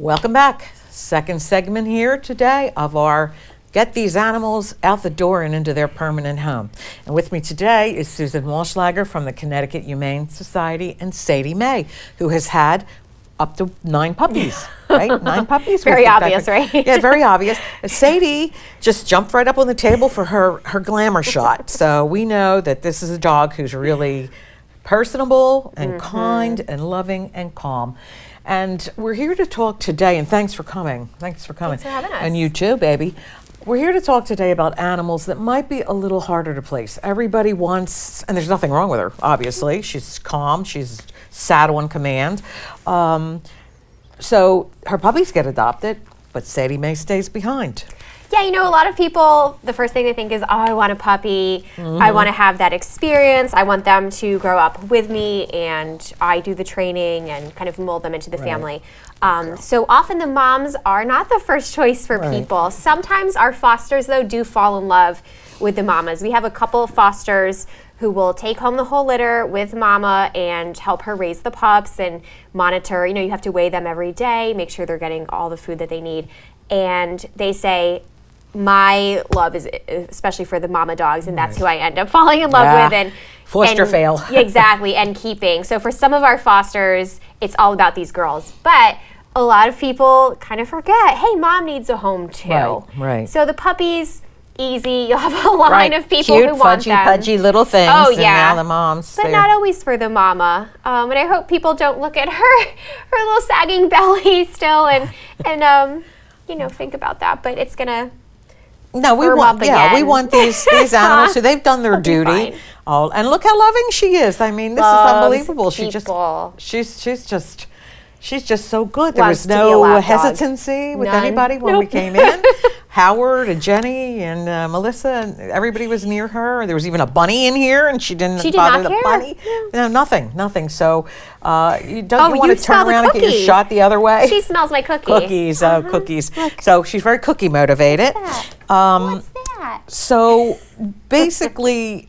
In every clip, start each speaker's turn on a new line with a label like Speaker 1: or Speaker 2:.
Speaker 1: Welcome back. Second segment here today of our Get These Animals Out the Door and Into Their Permanent Home. And with me today is Susan Walschlager from the Connecticut Humane Society and Sadie May, who has had up to 9 puppies, right? 9 puppies.
Speaker 2: Very obvious, right?
Speaker 1: Yeah, very obvious. Sadie just jumped right up on the table for her glamour shot. So we know that this is a dog who's really personable and kind and loving and calm. And we're here to talk today, and thanks for coming. Thanks for coming.
Speaker 2: Thanks for having us.
Speaker 1: And you too, baby. We're here to talk today about animals that might be a little harder to place. Everybody wants, and there's nothing wrong with her, obviously. She's calm, she's sat on command. So her puppies get adopted, but Sadie May stays behind.
Speaker 2: Yeah, you know, a lot of people, the first thing they think is, oh, I want a puppy. I want to have that experience. I want them to grow up with me, and I do the training and kind of mold them into the family. So often the moms are not the first choice for people. Sometimes our fosters, though, do fall in love with the mamas. We have a couple of fosters who will take home the whole litter with mama and help her raise the pups and monitor. You know, you have to weigh them every day, make sure they're getting all the food that they need. And they say, my love is especially for the mama dogs, and that's who I end up falling in love with. And
Speaker 1: foster fail.
Speaker 2: Exactly, and keeping. So for some of our fosters, it's all about these girls. But a lot of people kind of forget, hey, mom needs a home too.
Speaker 1: Right.
Speaker 2: So the puppies, easy. You'll have a line of people
Speaker 1: Cute,
Speaker 2: who want them.
Speaker 1: pudgy little things.
Speaker 2: Oh,
Speaker 1: and
Speaker 2: yeah.
Speaker 1: now the moms.
Speaker 2: But not always for the mama. And I hope people don't look at her little sagging belly still and you know, think about that. But it's gonna.
Speaker 1: No, we want these animals. So they've done their duty. Oh, and look how loving she is. I mean, this is unbelievable. She's just so good. There was no hesitancy with anybody when we came in. Howard and Jenny and Melissa and everybody was near her. There was even a bunny in here, and she did bother the bunny. No, nothing. So you want to turn around and get your shot the other way?
Speaker 2: She smells my cookie.
Speaker 1: Cookies. Look. So she's very cookie motivated.
Speaker 2: What's that?
Speaker 1: So basically,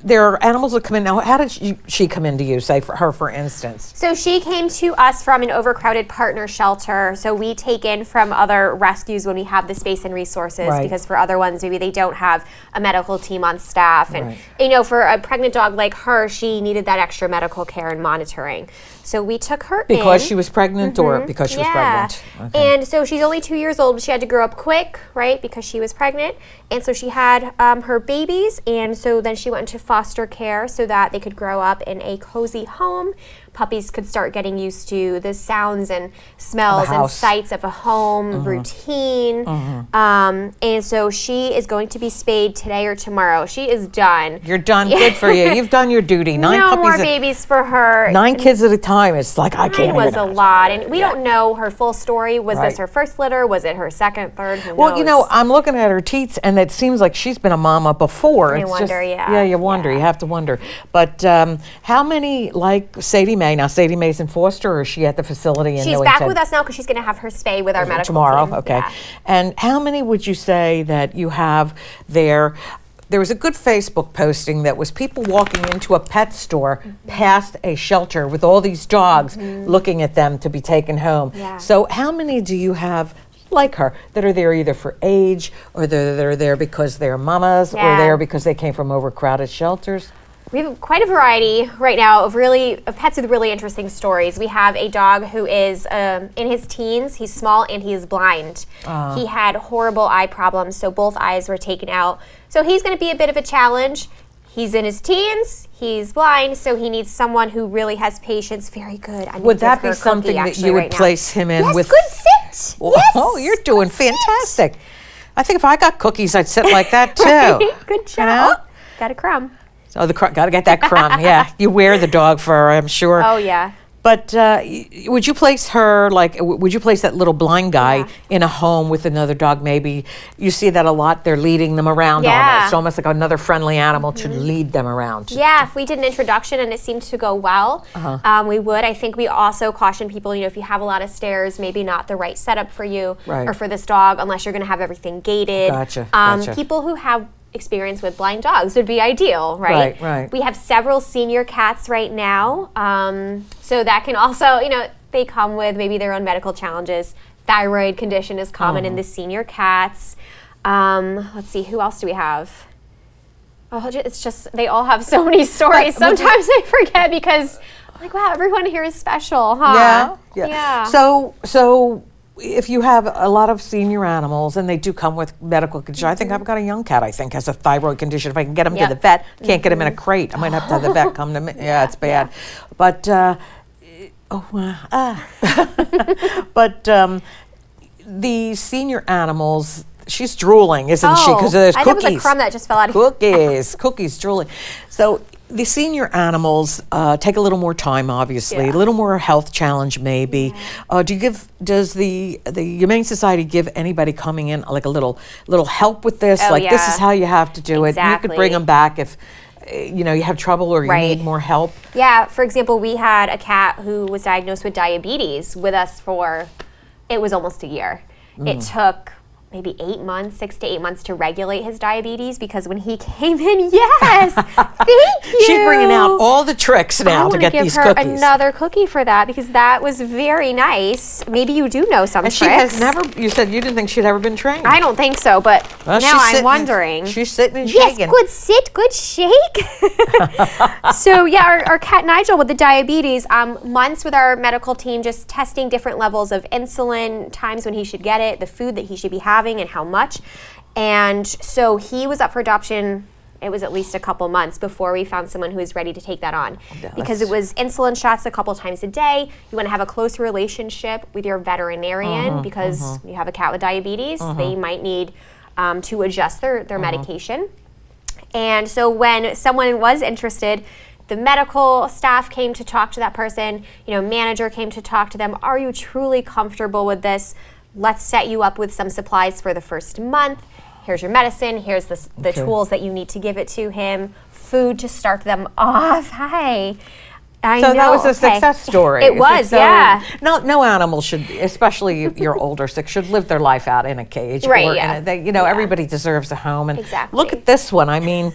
Speaker 1: there are animals that come in. Now, how did she come into you, say, for instance?
Speaker 2: So she came to us from an overcrowded partner shelter. So we take in from other rescues when we have the space and resources, because for other ones, maybe they don't have a medical team on staff. And, you know, for a pregnant dog like her, she needed that extra medical care and monitoring. So we took her in.
Speaker 1: Because she was pregnant or because she was pregnant?
Speaker 2: Okay. And so she's only 2 years old, but she had to grow up quick, right, because she was pregnant. And so she had her babies, and so then she went into foster care so that they could grow up in a cozy home. Puppies could start getting used to the sounds and smells and sights of a home routine. And so she is going to be spayed today or tomorrow. She is done.
Speaker 1: You're done. Good for you. You've done your duty. 9
Speaker 2: no
Speaker 1: puppies
Speaker 2: more babies for her.
Speaker 1: 9 kids at a time. It's like, I can't.
Speaker 2: It was a lot. And we don't know her full story. Was this her first litter? Was it her second, third? Who knows?
Speaker 1: You know, I'm looking at her teats, and it seems like she's been a mama before.
Speaker 2: I wonder,
Speaker 1: you wonder. You have to wonder. But how many, like Sadie May? Now, Sadie May's in foster, or is she at the facility?
Speaker 2: She's back with us now because she's going to have her spay with our medical
Speaker 1: tomorrow.
Speaker 2: team.
Speaker 1: Okay. And how many would you say that you have there? There was a good Facebook posting that was people walking into a pet store past a shelter with all these dogs looking at them to be taken home. So how many do you have like her that are there either for age, or they're there because they're mamas, or there because they came from overcrowded shelters?
Speaker 2: We have quite a variety right now of pets with really interesting stories. We have a dog who is in his teens. He's small and he is blind. He had horrible eye problems, so both eyes were taken out. So he's going to be a bit of a challenge. He's in his teens, he's blind, so he needs someone who really has patience. Very good.
Speaker 1: Would that be something that you would place him in with?
Speaker 2: Good sit.
Speaker 1: Oh, you're doing fantastic. I think if I got cookies, I'd sit like that too.
Speaker 2: Good job. Got a crumb.
Speaker 1: Oh, got to get that crumb. Yeah, you wear the dog fur, I'm sure.
Speaker 2: Oh yeah.
Speaker 1: But would you place her, would you place that little blind guy in a home with another dog? Maybe you see that a lot. They're leading them around almost like another friendly animal to lead them around.
Speaker 2: Yeah, if we did an introduction and it seemed to go well, we would. I think we also caution people, you know, if you have a lot of stairs, maybe not the right setup for you or for this dog, unless you're going to have everything gated.
Speaker 1: Gotcha.
Speaker 2: People who have experience with blind dogs would be ideal, right?
Speaker 1: Right.
Speaker 2: We have several senior cats right now, so that can also, you know, they come with maybe their own medical challenges. Thyroid condition is common in the senior cats. Let's see, who else do we have? Oh, it's just, they all have so many stories. Sometimes I forget because I'm like, wow, everyone here is special, huh?
Speaker 1: Yeah. So if you have a lot of senior animals and they do come with medical condition, I think I've got a young cat, I think, has a thyroid condition. If I can get him to the vet, can't get him in a crate. I might have to have the vet come to me. Yeah, it's bad. But, but the senior animals, she's drooling, isn't she? Because there's cookies.
Speaker 2: I think it was a crumb that just fell out of
Speaker 1: Cookies drooling. So the senior animals take a little more time, obviously, a little more health challenge, maybe. Does the Humane Society give anybody coming in like a little help with this? This is how you have to do it. You could bring them back if you have trouble or you need more help.
Speaker 2: Yeah. For example, we had a cat who was diagnosed with diabetes with us for, it was almost a year. It took maybe 6 to 8 months to regulate his diabetes, because when he came in, thank you.
Speaker 1: She's bringing out all the tricks now to get these cookies.
Speaker 2: I want to give her another cookie for that, because that was very nice. Maybe you do know some tricks.
Speaker 1: She has never, you said you didn't think she'd ever been trained.
Speaker 2: I don't think so, but now I'm wondering.
Speaker 1: She's sitting and shaking.
Speaker 2: Yes, good sit, good shake. So yeah, our cat Nigel with the diabetes, months with our medical team just testing different levels of insulin, times when he should get it, the food that he should be having, and how much. And so he was up for adoption, it was at least a couple months before we found someone who was ready to take that on. Because it was insulin shots a couple times a day. You want to have a close relationship with your veterinarian, because you have a cat with diabetes, they might need to adjust their medication. And so when someone was interested, the medical staff came to talk to that person, manager came to talk to them. Are you truly comfortable with this? Let's set you up with some supplies for the first month. Here's your medicine. Here's the tools that you need to give it to him. Food to start them off. Hi. I know.
Speaker 1: That was a success story.
Speaker 2: It was,
Speaker 1: No animal should, especially if you're older, should live their life out in a cage.
Speaker 2: Right,
Speaker 1: or everybody deserves a home. And
Speaker 2: exactly.
Speaker 1: Look at this one. I mean,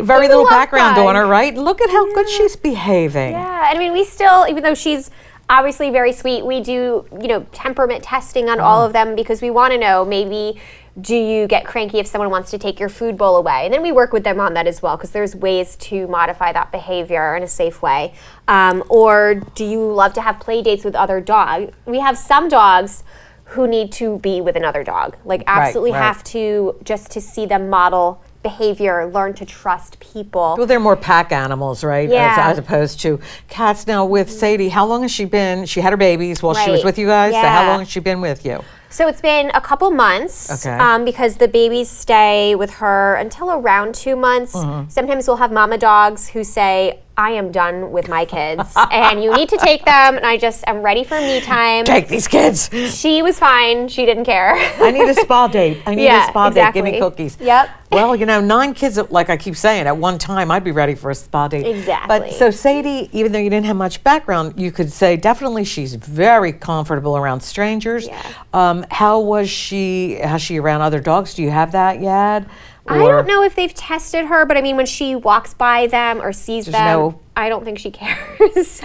Speaker 1: very little background on her, right? Look at how good she's behaving.
Speaker 2: Yeah, I mean, we still, even though she's obviously very sweet, we do, temperament testing on all of them, because we want to know, maybe, do you get cranky if someone wants to take your food bowl away? And then we work with them on that as well, because there's ways to modify that behavior in a safe way. Or do you love to have play dates with other dogs? We have some dogs who need to be with another dog, absolutely have to, just to see them model behavior, learn to trust people.
Speaker 1: Well, they're more pack animals, right?
Speaker 2: Yeah.
Speaker 1: As opposed to cats. Now, with Sadie, how long has she been? She had her babies while she was with you guys. So how long has she been with you?
Speaker 2: So it's been a couple months, because the babies stay with her until around 2 months. Sometimes we'll have mama dogs who say, I am done with my kids and you need to take them, and I just am ready for me time.
Speaker 1: Take these kids.
Speaker 2: She was fine. She didn't care.
Speaker 1: I need a spa date. I need a spa date. Give me cookies.
Speaker 2: Yep.
Speaker 1: Well, 9 kids, like I keep saying, at one time, I'd be ready for a spa date.
Speaker 2: Exactly.
Speaker 1: But so Sadie, even though you didn't have much background, you could say definitely she's very comfortable around strangers.
Speaker 2: Yeah.
Speaker 1: How was she? How's she around other dogs? Do you have that yet?
Speaker 2: I don't know if they've tested her, but I mean, when she walks by them or sees them, I don't think she cares.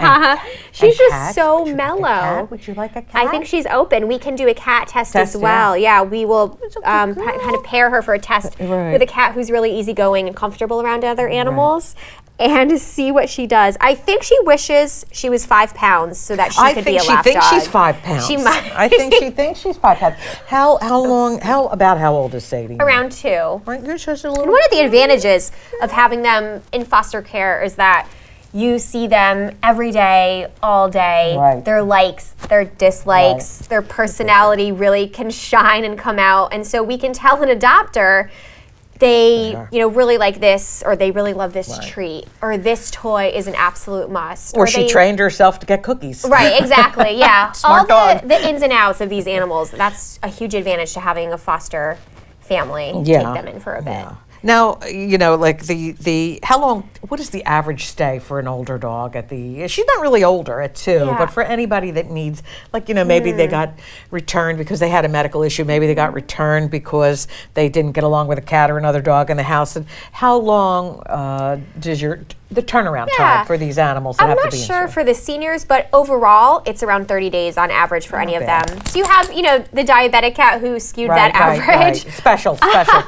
Speaker 2: She's just so mellow.
Speaker 1: Would you like a cat?
Speaker 2: I think she's open. We can do a cat test as well. Yeah, we will kind of pair her for a test with a cat who's really easygoing and comfortable around other animals. And see what she does. I think she wishes she was 5 pounds so that she could be a lap dog.
Speaker 1: I think she thinks she's 5 pounds.
Speaker 2: She might.
Speaker 1: I think she thinks she's 5 pounds. How old is Sadie?
Speaker 2: Around 2.
Speaker 1: Right,
Speaker 2: and one of the advantages of having them in foster care is that you see them every day, all day.
Speaker 1: Right.
Speaker 2: Their likes, their dislikes, their personality really can shine and come out. And so we can tell an adopter, they really like this, or they really love this treat, or this toy is an absolute must.
Speaker 1: Or she trained herself to get cookies.
Speaker 2: Right, exactly, yeah.
Speaker 1: Smart
Speaker 2: all
Speaker 1: dog.
Speaker 2: the ins and outs of these animals, that's a huge advantage to having a foster family take them in for a bit.
Speaker 1: Now, like the how long? What is the average stay for an older dog at the? She's not really older at 2,
Speaker 2: Yeah.
Speaker 1: but for anybody that needs, like maybe they got returned because they had a medical issue. Maybe they got returned because they didn't get along with a cat or another dog in the house. And how long does the turnaround time for these animals that
Speaker 2: I'm
Speaker 1: have to
Speaker 2: not
Speaker 1: be
Speaker 2: sure
Speaker 1: insured?
Speaker 2: for the seniors, but overall, it's around 30 days on average for any of
Speaker 1: bad.
Speaker 2: them. So you have, the diabetic cat who skewed that average.
Speaker 1: Right. Special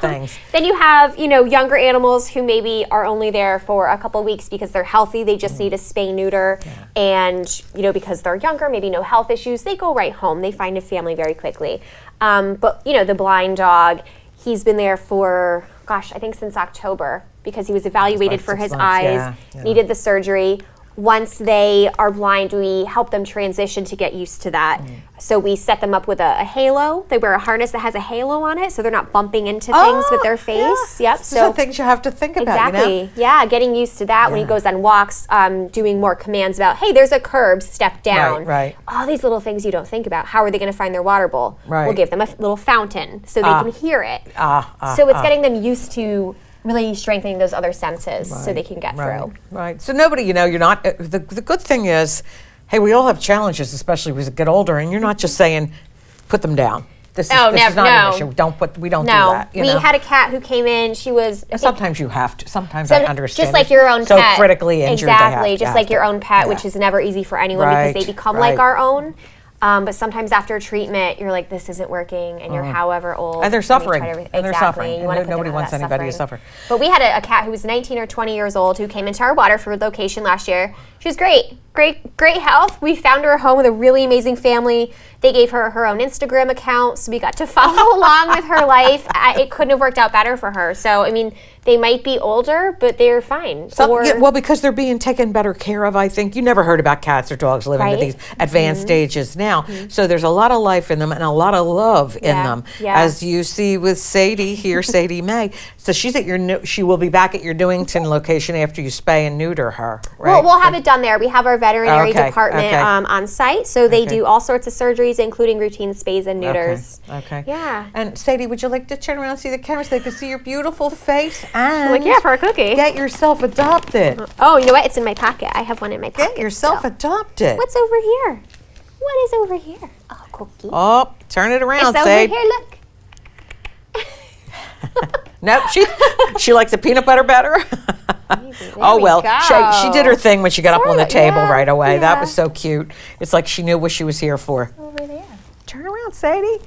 Speaker 1: things.
Speaker 2: Then you have, younger animals who maybe are only there for a couple weeks because they're healthy. They just need a spay neuter. And, because they're younger, maybe no health issues, they go right home. They find a family very quickly. But, the blind dog, he's been there for, I think since October because he was evaluated for his eyes, needed the surgery. Once they are blind, we help them transition to get used to that. So we set them up with a halo. They wear a harness that has a halo on it, so they're not bumping into things with their face.
Speaker 1: Yeah.
Speaker 2: Yep.
Speaker 1: So things you have to think about.
Speaker 2: Exactly. Yeah, getting used to that when he goes on walks, doing more commands about, hey, there's a curb, step down.
Speaker 1: Right.
Speaker 2: All these little things you don't think about. How are they going to find their water bowl?
Speaker 1: Right.
Speaker 2: We'll give them a little fountain so they can hear it. So it's getting them used to really strengthening those other senses so they can get through.
Speaker 1: Right. So nobody, you're not, the good thing is, hey, we all have challenges, especially as we get older, and you're not just saying, put them down. This is not an issue. We don't do that.
Speaker 2: We had a cat who came in, she was...
Speaker 1: Sometimes you have to. Sometimes I understand.
Speaker 2: Just like your own pet.
Speaker 1: So critically injured.
Speaker 2: Exactly, just like your own pet, which is never easy for anyone because they become like our own. But sometimes after treatment, you're like, this isn't working, and you're however old.
Speaker 1: And they're suffering.
Speaker 2: And
Speaker 1: they're suffering. Nobody wants anybody to suffer.
Speaker 2: But we had a cat who was 19 or 20 years old who came into our Waterford location last year. She was great health. We found her a home with a really amazing family. They gave her her own Instagram account, so we got to follow along with her life. It couldn't have worked out better for her. So, I mean, they might be older, but they're fine.
Speaker 1: Well, because they're being taken better care of, I think. You never heard about cats or dogs living at these advanced stages now. So there's a lot of life in them and a lot of love in them. As you see with Sadie here, Sadie May. So she's at she will be back at your Newington location after you spay and neuter her, right?
Speaker 2: Well, we'll have it done there. We have our veterinary department on site, so they do all sorts of surgeries, including routine spays and neuters.
Speaker 1: Okay.
Speaker 2: Yeah.
Speaker 1: And Sadie, would you like to turn around and see the camera so they can see your beautiful face and
Speaker 2: for a cookie.
Speaker 1: Get yourself adopted.
Speaker 2: Oh, you know what? It's in my pocket. I have one in my pocket.
Speaker 1: Get yourself adopted.
Speaker 2: What's over here? What is over here? Oh, cookie.
Speaker 1: Oh, turn it around,
Speaker 2: It's
Speaker 1: Sadie.
Speaker 2: over here, look.
Speaker 1: Nope, she likes the peanut butter better. Oh well, she did her thing when she got up on the table right away. That was so cute. It's like she knew what she was here for.
Speaker 2: Over there.
Speaker 1: Turn around, Sadie.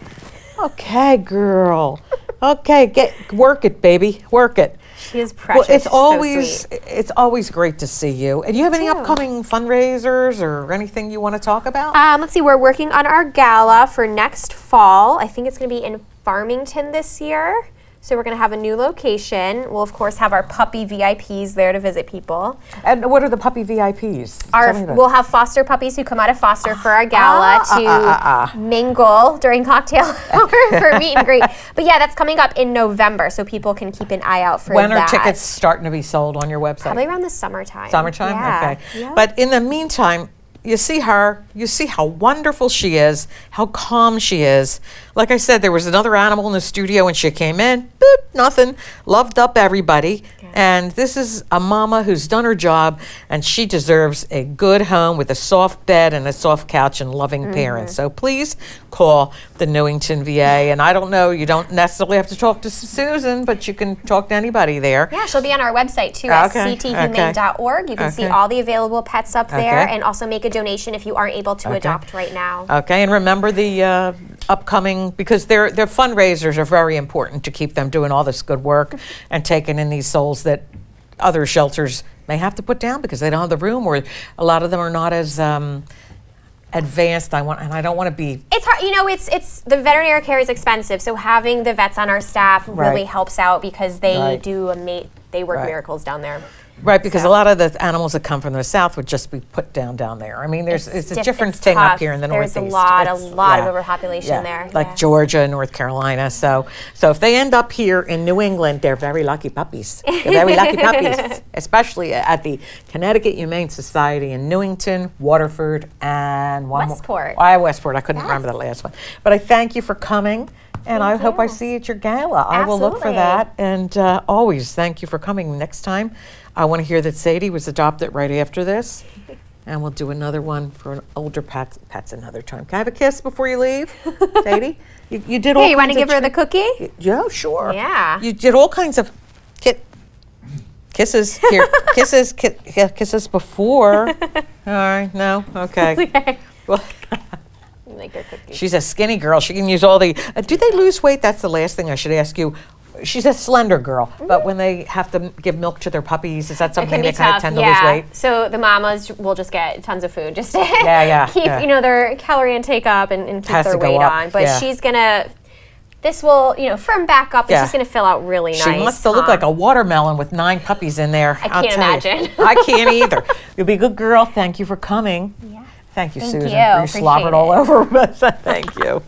Speaker 1: Okay, girl. Okay, work it, baby. Work it.
Speaker 2: She is precious.
Speaker 1: Well,
Speaker 2: it's
Speaker 1: it's always great to see you. And do you have any upcoming fundraisers or anything you want to talk about?
Speaker 2: Let's see. We're working on our gala for next fall. I think it's going to be in Farmington this year. So we're going to have a new location. We'll, of course, have our puppy VIPs there to visit people.
Speaker 1: And what are the puppy VIPs?
Speaker 2: We'll have foster puppies who come out of foster for our gala to mingle during cocktail hour for meet and greet. But yeah, that's coming up in November, so people can keep an eye out for that.
Speaker 1: When are tickets starting to be sold on your website?
Speaker 2: Probably around the summertime.
Speaker 1: Summertime?
Speaker 2: Yeah.
Speaker 1: Okay.
Speaker 2: Yep.
Speaker 1: But in the meantime, you see her, you see how wonderful she is, how calm she is. Like I said, there was another animal in the studio when she came in, boop, nothing, loved up everybody. And this is a mama who's done her job, and she deserves a good home with a soft bed and a soft couch and loving parents. So please call the Newington VA. And I don't know, you don't necessarily have to talk to Susan, but you can talk to anybody there.
Speaker 2: Yeah, she'll be on our website too at cthumane.org. You can see all the available pets up there and also make a donation if you aren't able to adopt right now.
Speaker 1: Okay, and remember the upcoming, because their fundraisers are very important to keep them doing all this good work and taking in these souls that other shelters may have to put down because they don't have the room, or a lot of them are not as advanced. I don't want to be.
Speaker 2: It's hard, it's the veterinary care is expensive, so having the vets on our staff really helps out because they they work miracles down there.
Speaker 1: Right, because a lot of the animals that come from the south would just be put down there. I mean, it's a different thing
Speaker 2: tough.
Speaker 1: up here in the Northeast.
Speaker 2: There's a lot of overpopulation there.
Speaker 1: Like Georgia, North Carolina. So if they end up here in New England, they're very lucky puppies. They're very lucky puppies, especially at the Connecticut Humane Society in Newington, Waterford, and
Speaker 2: Westport.
Speaker 1: Westport. I couldn't remember the last one. But I thank you for coming. and I hope I
Speaker 2: you.
Speaker 1: see you at your gala. I will look for
Speaker 2: Absolutely.
Speaker 1: that. And always thank you for coming. Next time, I want to hear that Sadie was adopted right after this. And we'll do another one for an older pets another time. Can I have a kiss before you leave, Sadie? You did all
Speaker 2: Hey, you want to
Speaker 1: kinds
Speaker 2: give
Speaker 1: of
Speaker 2: her the cookie?
Speaker 1: Yeah, sure.
Speaker 2: Yeah.
Speaker 1: You did all kinds of kisses here, kisses before. All right, no, okay.
Speaker 2: Okay.
Speaker 1: Well,
Speaker 2: Like her cookies.
Speaker 1: she's a skinny girl. She can use all the. Do they lose weight? That's the last thing I should ask you. She's a slender girl, but when they have to give milk to their puppies, is that
Speaker 2: It
Speaker 1: something
Speaker 2: can be
Speaker 1: they kind of
Speaker 2: tough,
Speaker 1: tend to lose
Speaker 2: yeah.
Speaker 1: weight?
Speaker 2: So the mamas will just get tons of food just to
Speaker 1: yeah,
Speaker 2: keep
Speaker 1: yeah.
Speaker 2: Their calorie intake up and keep
Speaker 1: Has
Speaker 2: their
Speaker 1: to go
Speaker 2: weight
Speaker 1: up,
Speaker 2: on. But
Speaker 1: yeah.
Speaker 2: she's gonna. This will firm back up, and
Speaker 1: Yeah.
Speaker 2: she's gonna fill out really nice.
Speaker 1: She must look like a watermelon with 9 puppies in there.
Speaker 2: I can't imagine.
Speaker 1: I can't either. You'll be a good girl. Thank you for coming.
Speaker 2: Yeah.
Speaker 1: Thank you,
Speaker 2: Thank
Speaker 1: Susan.
Speaker 2: you.
Speaker 1: You slobbered all
Speaker 2: Appreciate
Speaker 1: over us. Thank you.